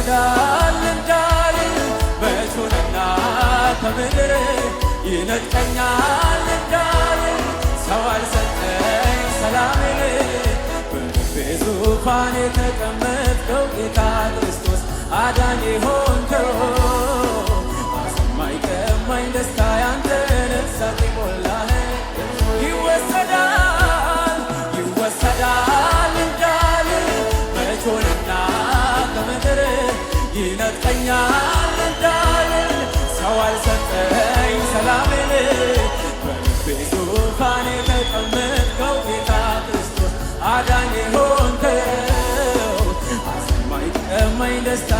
ይወሰዳል እንዳልል መቾንና ከምድር ይነጥቀኛል እንዳልል ሰው አልሰጠኝ ሰላሜን በልቤ ዙፋን የተቀመጥከው ጌታ ክርስቶስ አዳኝ ሆንከው አሰማኝ ቀማኝ ደስታ ያንተን እሳት ሞላህ ይወሰዳል እንዳልል መቾንና ከምድር ይነጥቀኛል እንዳልል ሰው አልሰጠኝ ሰላሜን በልቤ ዙፋን የተቀመጥከው ጌታ ክርስቶስ አዳኝ ሆንከው አሰማኝ ቀማኝ ደስታ